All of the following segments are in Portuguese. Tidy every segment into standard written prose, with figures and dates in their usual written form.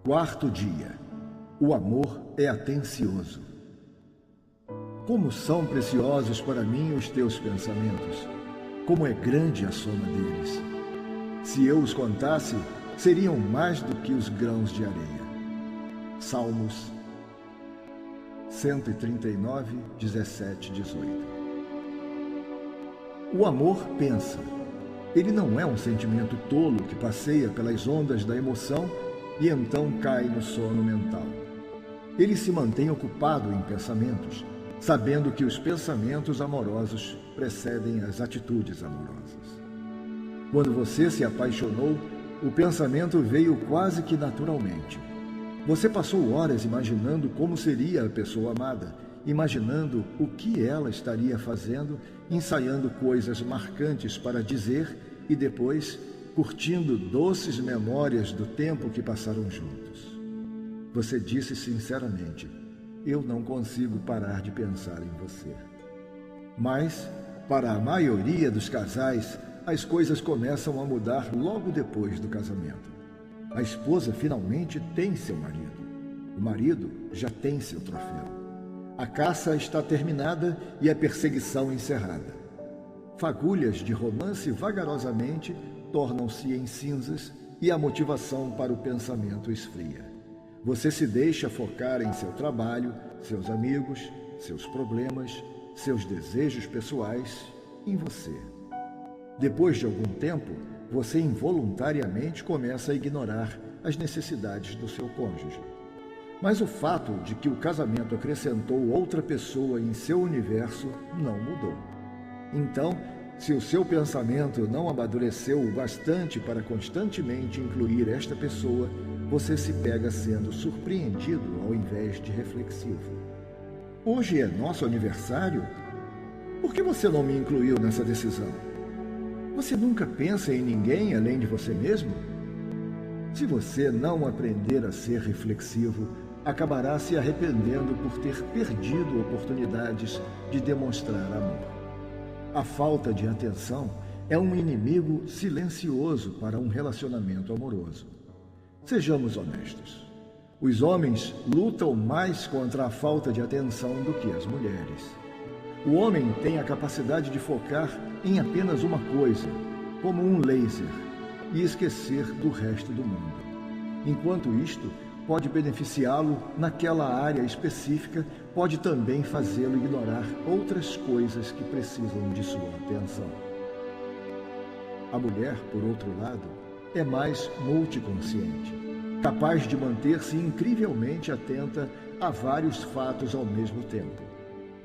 Quarto dia. O amor é atencioso. Como são preciosos para mim os teus pensamentos! Como é grande a soma deles! Se eu os contasse, seriam mais do que os grãos de areia. Salmos 139, 17, 18. O amor pensa. Ele não é um sentimento tolo que passeia pelas ondas da emoção e então cai no sono mental. Ele se mantém ocupado em pensamentos, sabendo que os pensamentos amorosos precedem as atitudes amorosas. Quando você se apaixonou, o pensamento veio quase que naturalmente. Você passou horas imaginando como seria a pessoa amada, imaginando o que ela estaria fazendo, ensaiando coisas marcantes para dizer e depois curtindo doces memórias do tempo que passaram juntos. Você disse sinceramente: eu não consigo parar de pensar em você. Mas, para a maioria dos casais, as coisas começam a mudar logo depois do casamento. A esposa finalmente tem seu marido. O marido já tem seu troféu. A caça está terminada e a perseguição encerrada. Fagulhas de romance vagarosamente tornam-se em cinzas e a motivação para o pensamento esfria. Você se deixa focar em seu trabalho, seus amigos, seus problemas, seus desejos pessoais, em você. Depois de algum tempo, você involuntariamente começa a ignorar as necessidades do seu cônjuge. Mas o fato de que o casamento acrescentou outra pessoa em seu universo não mudou. Então, se o seu pensamento não amadureceu o bastante para constantemente incluir esta pessoa, você se pega sendo surpreendido ao invés de reflexivo. Hoje é nosso aniversário? Por que você não me incluiu nessa decisão? Você nunca pensa em ninguém além de você mesmo? Se você não aprender a ser reflexivo, acabará se arrependendo por ter perdido oportunidades de demonstrar amor. A falta de atenção é um inimigo silencioso para um relacionamento amoroso. Sejamos honestos. Os homens lutam mais contra a falta de atenção do que as mulheres. O homem tem a capacidade de focar em apenas uma coisa, como um laser, e esquecer do resto do mundo. Enquanto isto pode beneficiá-lo naquela área específica, pode também fazê-lo ignorar outras coisas que precisam de sua atenção. A mulher, por outro lado, é mais multiconsciente, capaz de manter-se incrivelmente atenta a vários fatos ao mesmo tempo.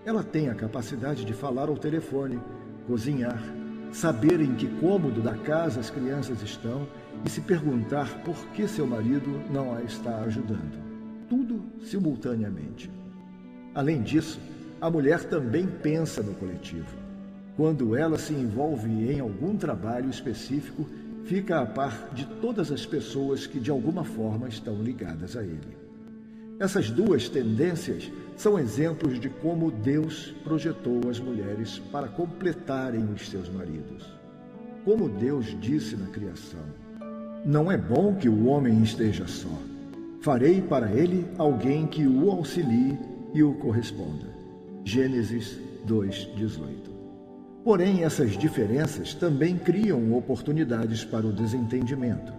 Ela tem a capacidade de falar ao telefone, cozinhar, saber em que cômodo da casa as crianças estão e se perguntar por que seu marido não a está ajudando. Tudo simultaneamente. Além disso, a mulher também pensa no coletivo. Quando ela se envolve em algum trabalho específico, fica a par de todas as pessoas que de alguma forma estão ligadas a ele. Essas duas tendências são exemplos de como Deus projetou as mulheres para completarem os seus maridos. Como Deus disse na criação: não é bom que o homem esteja só. Farei para ele alguém que o auxilie e o corresponda. Gênesis 2:18. Porém, essas diferenças também criam oportunidades para o desentendimento.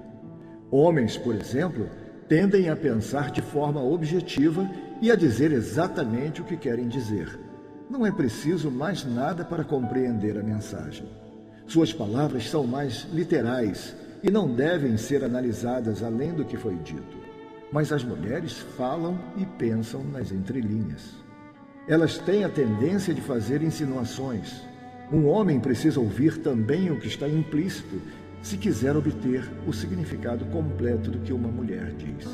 Homens, por exemplo, tendem a pensar de forma objetiva e a dizer exatamente o que querem dizer. Não é preciso mais nada para compreender a mensagem. Suas palavras são mais literais e não devem ser analisadas além do que foi dito. Mas as mulheres falam e pensam nas entrelinhas. Elas têm a tendência de fazer insinuações. Um homem precisa ouvir também o que está implícito se quiser obter o significado completo do que uma mulher diz.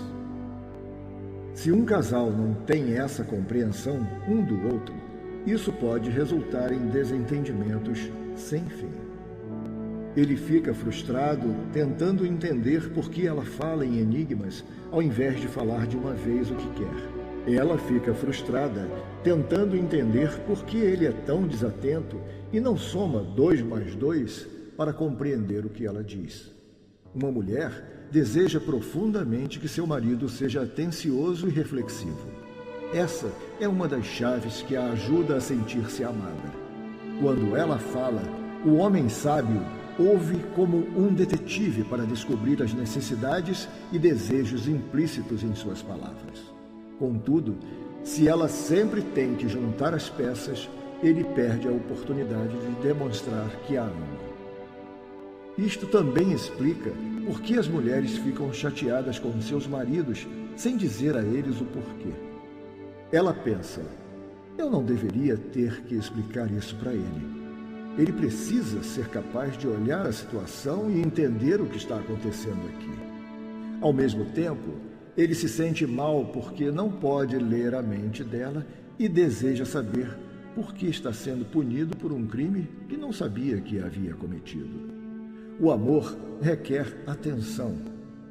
Se um casal não tem essa compreensão um do outro, isso pode resultar em desentendimentos sem fim. Ele fica frustrado tentando entender por que ela fala em enigmas ao invés de falar de uma vez o que quer. Ela fica frustrada tentando entender por que ele é tão desatento e não soma 2 mais 2 para compreender o que ela diz. Uma mulher deseja profundamente que seu marido seja atencioso e reflexivo. Essa é uma das chaves que a ajuda a sentir-se amada. Quando ela fala, o homem sábio ouve como um detetive para descobrir as necessidades e desejos implícitos em suas palavras. Contudo, se ela sempre tem que juntar as peças, ele perde a oportunidade de demonstrar que a ama. Isto também explica por que as mulheres ficam chateadas com seus maridos sem dizer a eles o porquê. Ela pensa: eu não deveria ter que explicar isso para ele. Ele precisa ser capaz de olhar a situação e entender o que está acontecendo aqui. Ao mesmo tempo, ele se sente mal porque não pode ler a mente dela e deseja saber por que está sendo punido por um crime que não sabia que havia cometido. O amor requer atenção,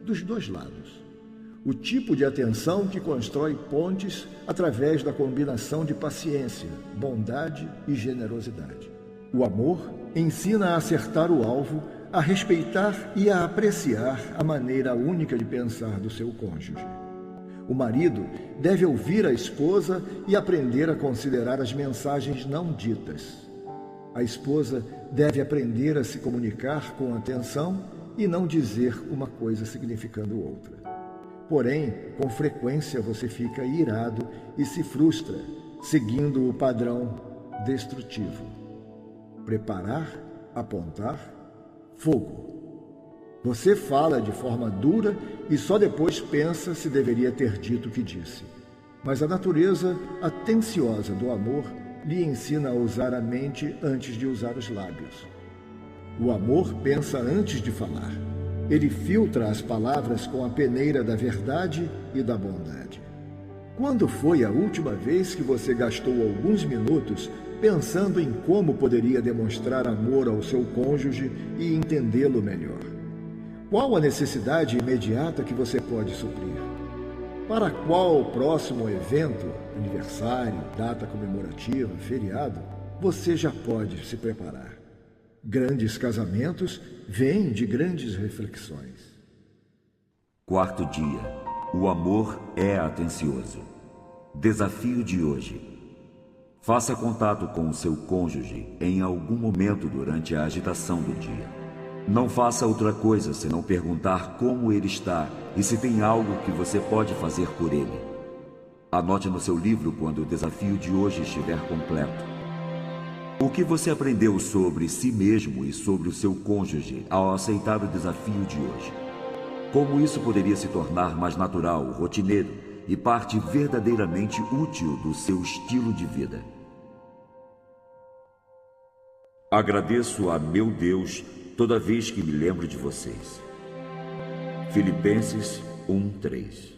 dos dois lados. O tipo de atenção que constrói pontes através da combinação de paciência, bondade e generosidade. O amor ensina a acertar o alvo, a respeitar e a apreciar a maneira única de pensar do seu cônjuge. O marido deve ouvir a esposa e aprender a considerar as mensagens não ditas. A esposa deve aprender a se comunicar com atenção e não dizer uma coisa significando outra. Porém, com frequência você fica irado e se frustra, seguindo o padrão destrutivo. Preparar, apontar, fogo. Você fala de forma dura e só depois pensa se deveria ter dito o que disse. Mas a natureza atenciosa do amor lhe ensina a usar a mente antes de usar os lábios. O amor pensa antes de falar. Ele filtra as palavras com a peneira da verdade e da bondade. Quando foi a última vez que você gastou alguns minutos pensando em como poderia demonstrar amor ao seu cônjuge e entendê-lo melhor? Qual a necessidade imediata que você pode suprir? Para qual próximo evento, aniversário, data comemorativa, feriado, você já pode se preparar? Grandes casamentos vêm de grandes reflexões. Quarto dia. O amor é atencioso. Desafio de hoje. Faça contato com o seu cônjuge em algum momento durante a agitação do dia. Não faça outra coisa senão perguntar como ele está e se tem algo que você pode fazer por ele. Anote no seu livro quando o desafio de hoje estiver completo. O que você aprendeu sobre si mesmo e sobre o seu cônjuge ao aceitar o desafio de hoje? Como isso poderia se tornar mais natural, rotineiro e parte verdadeiramente útil do seu estilo de vida? Agradeço a meu Deus toda vez que me lembro de vocês. Filipenses 1:3